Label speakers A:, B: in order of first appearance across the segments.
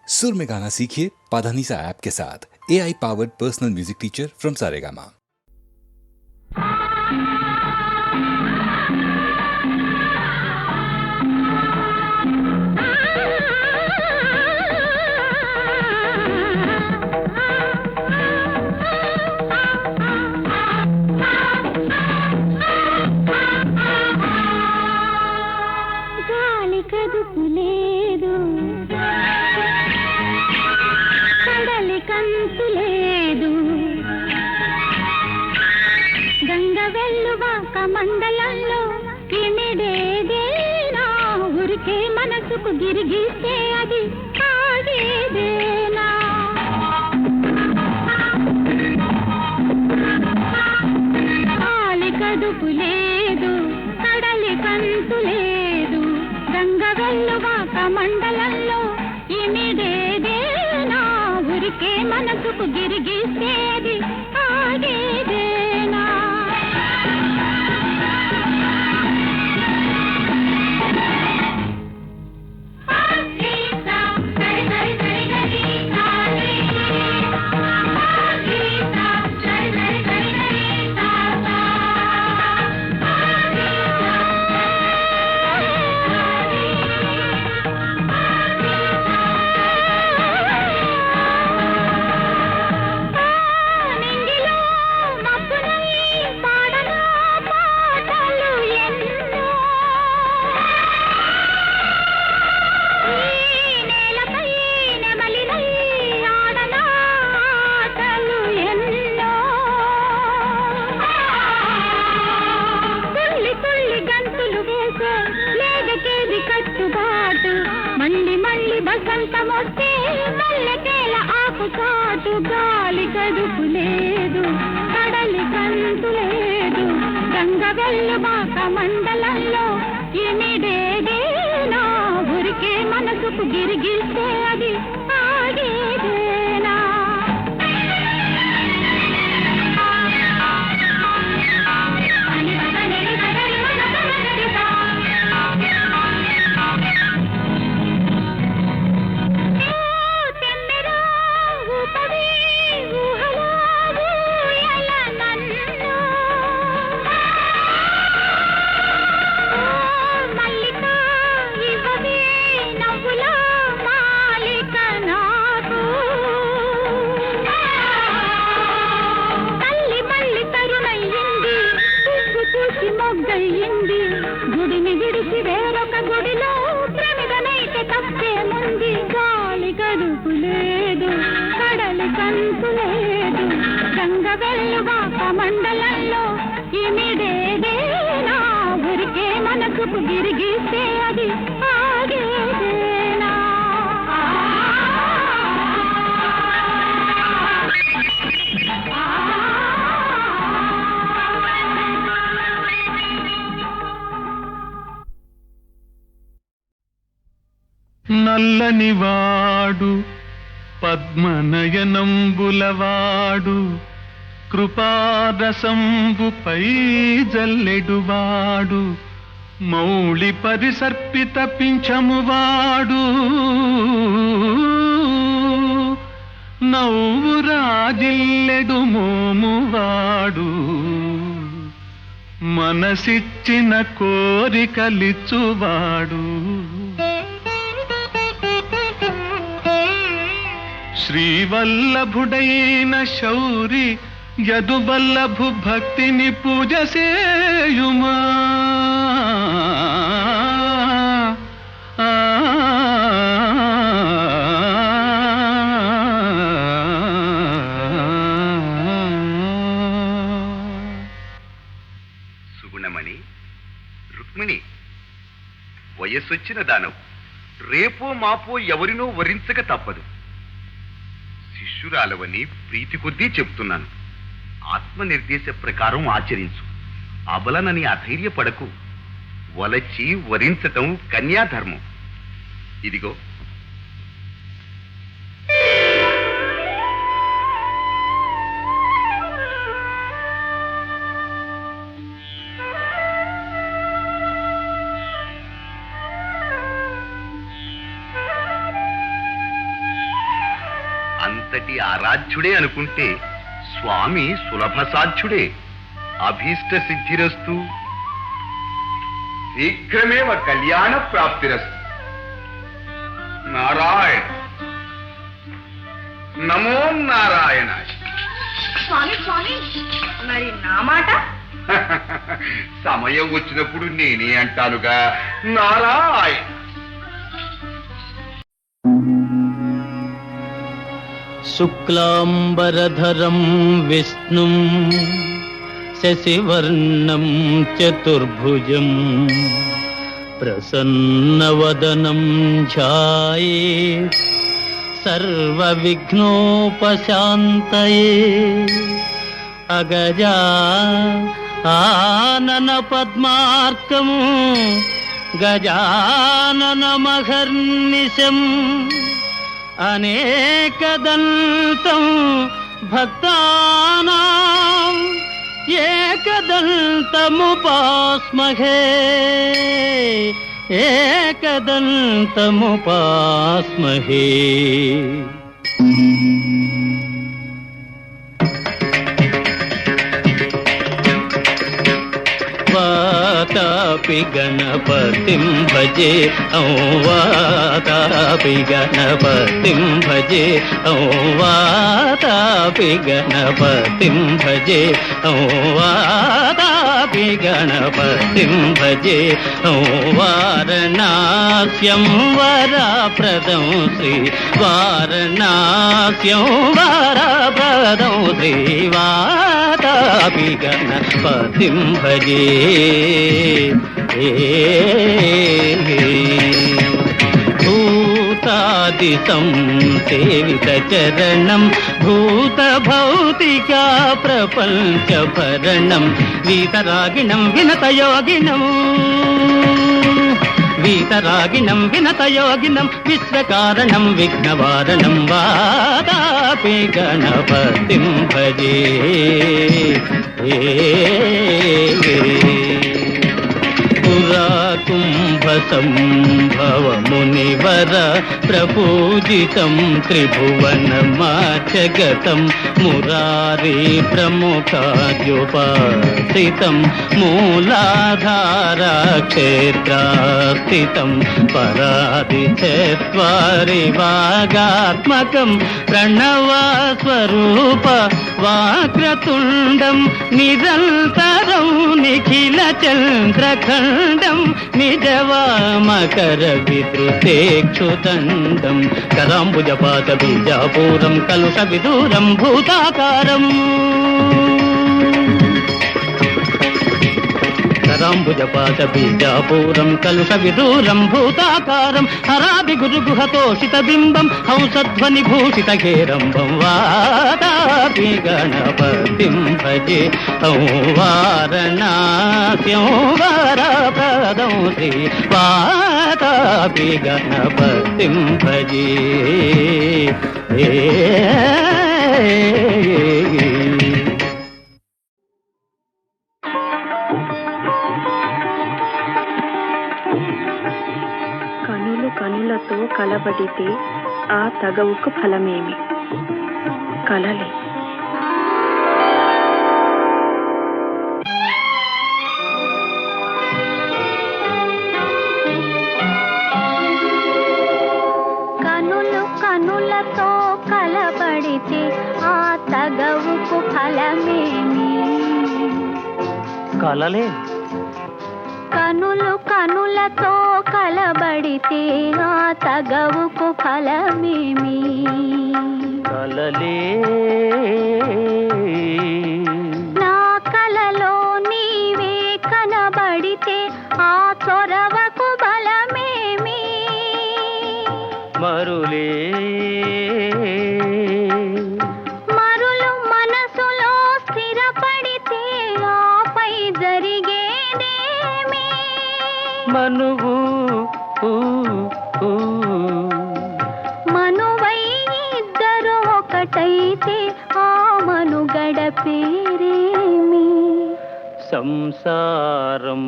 A: सुर में गाना सीखिए पाधानीसा ऐप के साथ। AI powered personal music teacher from Saregama.
B: మండలంలో ఇమిడేదేనా ఊరికే మనసుకు గిరిగిస్తే అది ఆగేదేనా కాలి కడుపు లేదు కడలి కంతు లేదు గంగ వెల్లువాక మండలంలో ఇమిడేదేనా ఊరికే మనసుకు గిరిగిస్తే అది ఆగేదేనా బసంతమొస్తే మల్లెకేల ఆకు చాటు గాలి కడుపు లేదు కడలి కంతు లేదు గంగ వెల్లువాక మండలంలో ఇమిడేదేనా ఊరికే మనసుకు గిరిగిస్తే అది ఆగేదేనా మొగ్గయింది గుడిని విడిచి వేరొక గుడిలో ప్రమిదనైతే తప్పేముంది గాలి గడుపు లేదు కడలి కంతు లేదు గంగ వెల్లువాక మండలంలో ఇమిడేదేనా ఊరికే మనసుకు గిరిగిస్తే అది ఆగేదేనా
C: నల్లనివాడు పద్మనయనంబులవాడు కృపారసంబుపై జల్లెడువాడు మౌళి పరిసర్పిత పింఛమువాడు నవ్వురాజిల్లెడు మోమువాడు మనసిచ్చిన కోరికలిచ్చువాడు శ్రీవల్లభుడైన శౌరి యదువల్లభు భక్తిని పూజ సేయుమా
D: సుగుణమణి రుక్మిణి వయస్సొచ్చిన దానవు రేపో మాపో ఎవరినో వరించక తప్పదు. శిష్యురాలవని ప్రీతి కొద్దీ చెప్తున్నాను. ఆత్మనిర్దేశ ప్రకారం ఆచరించు. అబలనని అధైర్యపడకు. వలచి వరించటం కన్యాధర్మం. ఇదిగో అంతటి ఆరాధ్యుడే అనుకుంటే స్వామి సులభ సాధ్యుడే. అభీష్ట సిద్ధిరస్తు, శీఘ్రమేవ కళ్యాణ ప్రాప్తిరస్తు. నారాయణ, నమో నారాయణ.
E: స్వామి స్వామి, మరి నా మాట?
D: సమయం వచ్చినప్పుడు నేనే అంటానుగా. నారాయణ.
F: శుక్లాంబరధరం విష్ణుం శశివర్ణం చతుర్భుజం ప్రసన్నవదనం ధ్యాయేత్ సర్వవిఘ్నోపశాంతయే. అగజా ఆనన పద్మార్కం గజాననమహర్నిశం అనేకదంతం భక్తానాం ఏకదంతముపాస్మహే. ఏకదంతముపాస్మహే. వాతాపి గణపతిం భజే వాతాపి గణపతిం భజే వాతాపి గణపతిం భజే వాతాపి గణపతిం భజే. వారణాస్యం వరప్రదం శ్రీ వారణాస్యం వరప్రదం శ్రీ వాతాపి గణపతిం భజే. భూతాదిశం సేవిత చరణం భూత భౌతికా ప్రపంచ భరణం వీతరాగిణం వినతయోగినం వీతరాగిణం వినతయోగినం విశ్వకారణం విఘ్నవారణం వాదాపి గణపతిం భజే. పురాకుంభసంభవ మునివర ప్రపూజితం త్రిభువనమాచగతం మురారీ ప్రముఖాద్యుపాసితం మూలాధారా క్షేత్రాస్థితం పరాదిచత్వారి వాగాత్మకం ప్రణవస్వరూప వాక్రతుండం నిరంతరం నిఖిల చంద్రఖండం నిజవామకర విద్రుతేక్షుదండం కరాంబుజపాత బీజాపూరం కలుష విదూరం భూతాకారం. కరాంబుజపాత బీజాపూరం కలుష విదూరం భూతాకారం హరాభి గురుగుహతోషిత బింబం హంసధ్వని భూషిత గేరంబం వాతాపి గణపతిం భజే. వారణాస్యం వరప్రదం శ్రీ వాతాపి గణపతిం భజే.
E: కనులతో కలబడితే ఆ తగవుకు ఫలమేమి? కలలే.
B: కనులతో కలబడితే ఆ తగవుకు ఫలమేమి?
F: కలలే.
B: కనులతో కలబడితే ఆ తగవుకు ఫలమేమి?
F: కలలే.
B: నా కలలో నీవే కనబడితే ఆ చొరవకు బలమేమి?
F: మరులే.
B: మరులు మనసులో స్థిరపడితే ఆపై జరిగేదేమి?
F: మనువు
B: మనువై ఇద్దరు ఒకటైతే ఆ మనుగడ పేరేమి?
F: సంసారం.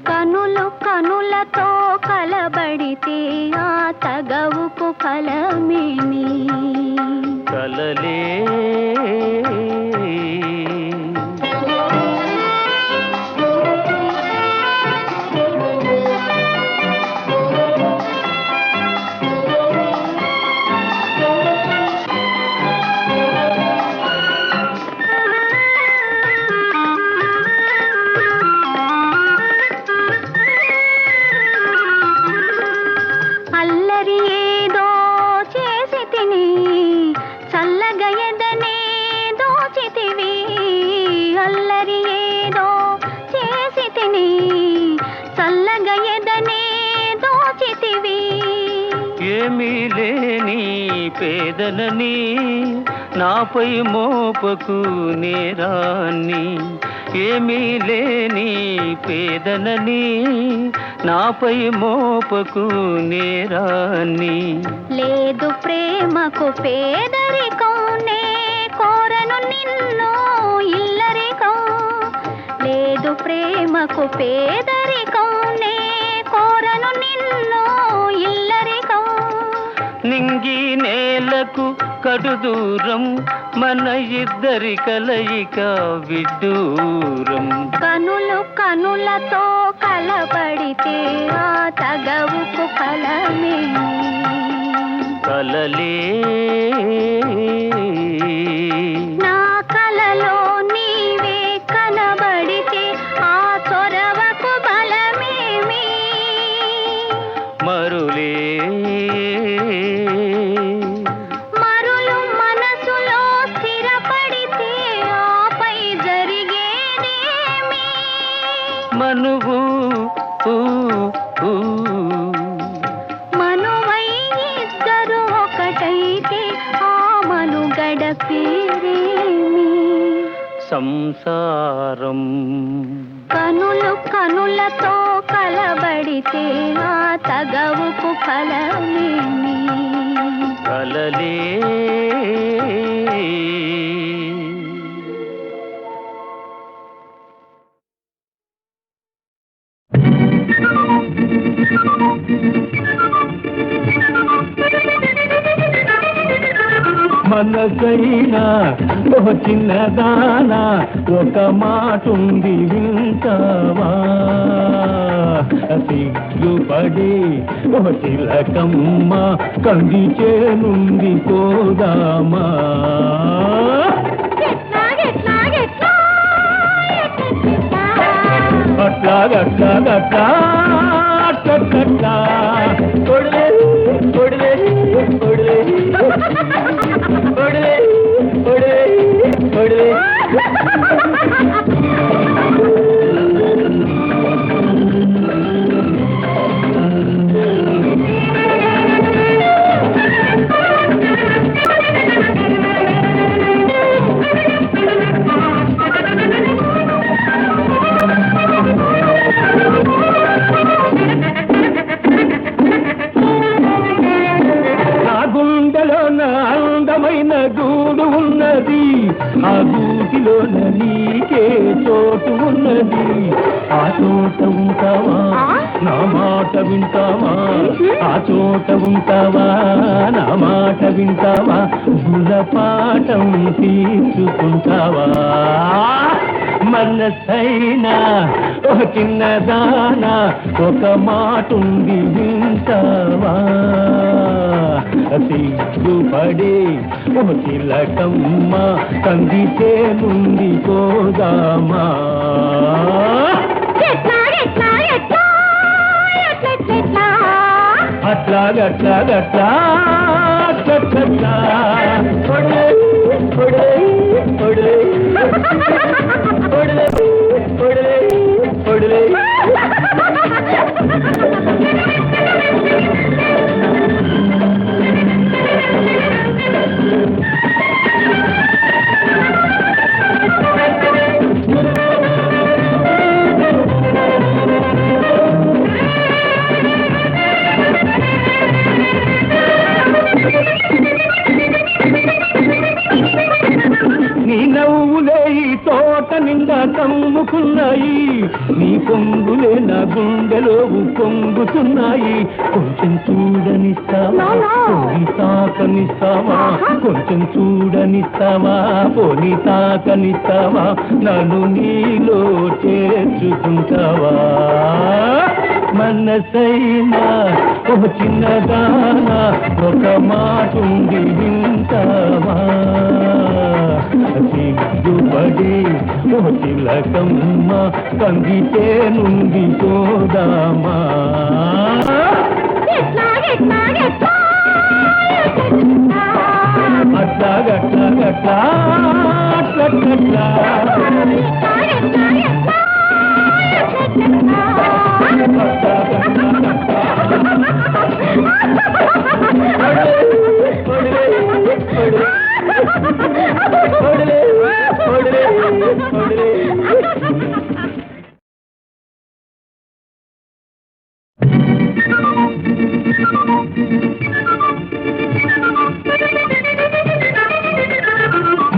B: కనులతో కలబడితే ఆ తగవుకు ఫలమేమి?
F: లేని పేదలని నాపై మోపకు నేరాన్ని ఏమీ లేని పేదలని నాపై మోపకు నేరాన్ని
B: లేదు ప్రేమకు పేదరికం నే కోరను నిన్ను ఇల్లరికం లేదు ప్రేమకు పేదరికం నే కోరను నిన్ను ఇల్లరికం
F: నింగి నేలకు కడు దూరం మన ఇద్దరి కలయిక విడ్డూరం
B: కనులు కనులతో కలబడితే ఆ తగవుకు ఫలమే
F: కలలే
B: నా కలలో నీవే కనబడితే ఆ చొరవకు బలమేమి
F: మరులే
B: మరులు మనసులో స్థిరపడితే ఆపై జరిగేదేమి
F: మనువు
B: మనువై ఇద్దరు ఒకటైతే ఆ మనుగడ పేరేమి
F: సంసారం
B: కనులు కనులతో కలబడితే ఆ తగవుకు ఫలమేమి
F: కలలే మనసైనా ఓ చిన్నదానా ఒక మాటుంది వింటావా సిగ్గుపడి ఓ చిలకమ్మ కంది చేనుంది పోదామా అట్లాగట్లాగట్లా అట్లా కొడలే కొడలే కొడలే కొడలే కొడలే కొడలే అందమైన గూడు ఉన్నది ఆ గూటిలోన నీకే చోటు ఉన్నది ఆ చోట ఉంటావా నా మాట వింటావా ఆ చోట ఉంటావా నా మాట వింటావా గుణపాఠం తీసుకుంటావా మనసైనా ఒక చిన్నదానా ఒక మాటుంది వింటావా సిగ్గుపడి ఓ చిలకమ్మ కందితే నుండి పోదామా అట్లాగట్లాగట్లా అట్లా కొడలే కొడలే కొడలే కొడలే కొడలే కొడలే నీ నవ్వులే ఈ తోట నిండా కమ్ముకున్నాయి నీ పొంగులే నా గుండెలో పొంగుతున్నాయి కొంచెం చూడనిస్తావా పోనీ తాకనిస్తావా కొంచెం చూడనిస్తావా పోనీ తాకనిస్తావా నన్ను నీలో చేర్చుకుంటావా మనసైనా ఒక చిన్నదానా ఒక మాటుంది వింటావా సిగ్గుపడి ఓ చిలకమ్మ కందితే నుండి పోదామా అట్లాగట్లాగట్లా అట్లా అట్లా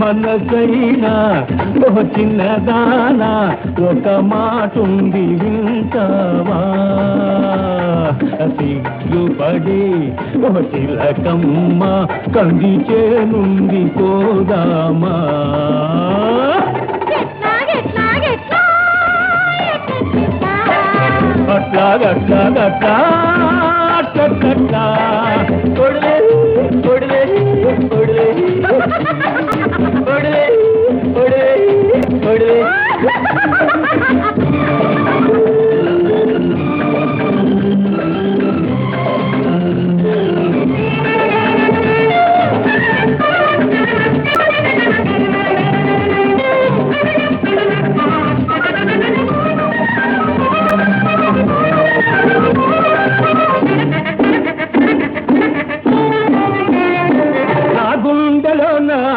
F: మనసైనా ఓ చిన్నదానా ఒక మాటుంది వింటావా సిగ్గుపడి ఓ చిలకమ్మ కందిచే నుండి పోదామా అట్లా గట్లా గట్లా అట్లా కొడలే కొడలే కొడలే కొడలే కొడలే కొడలే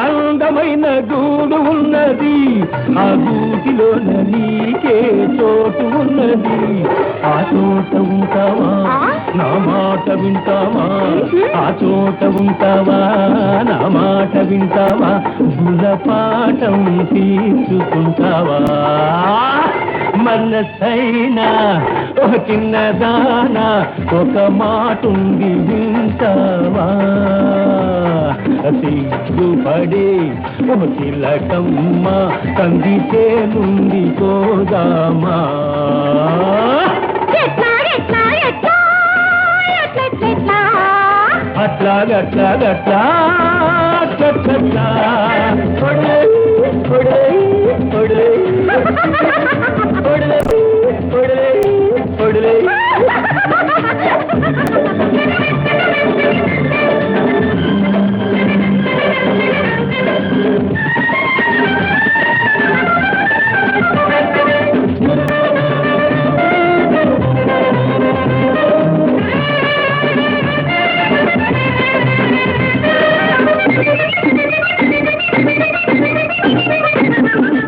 F: అందమైన గూడు ఉన్నది ఆ గూటిలోన నీకే చోటు ఉన్నది ఆ చోట ఉంటావా నా మాట వింటావా ఆ చోట ఉంటావా నా మాట వింటావా గుణపాఠం తీసుకుంటావా మనసైనా ఒక చిన్నదానా ఒక మాటుంది వింటావా సిగ్గుపడి ఓ చిలకమ్మ కందితే నుండి పోదామా అట్లా గట్లా గట్లా అట్లా కొడలే కొడలే కొడలే కొడలే కొడలే కొడలే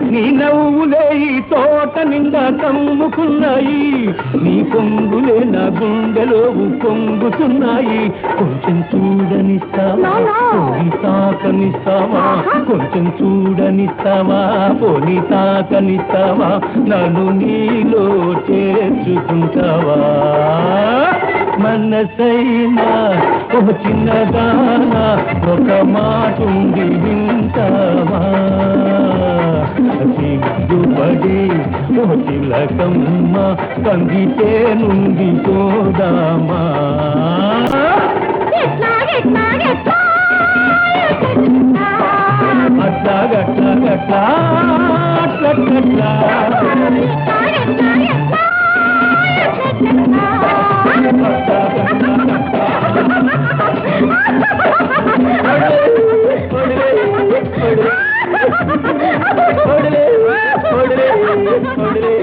F: నీ నవ్వులే ఈ తోట నిండా కమ్ముకున్నాయి నీ పొంగులే నా గుండెలో పొంగుతున్నాయి కొంచెం చూడనిస్తావా పోనీ తాకనిస్తావా కొంచెం చూడనిస్తావా పోనీ తాకనిస్తావా నన్ను నీలో చేర్చుకుంటావా మనసైనా ఒక చిన్నదానా ఒక మాటుంది వింటావా సిగ్గుపడి ఓ చిలకమ్మ కందితే నుండి పోదామా అట్లా గట్లా గట్లా అట్లా కొడలే కొడలే కొడలే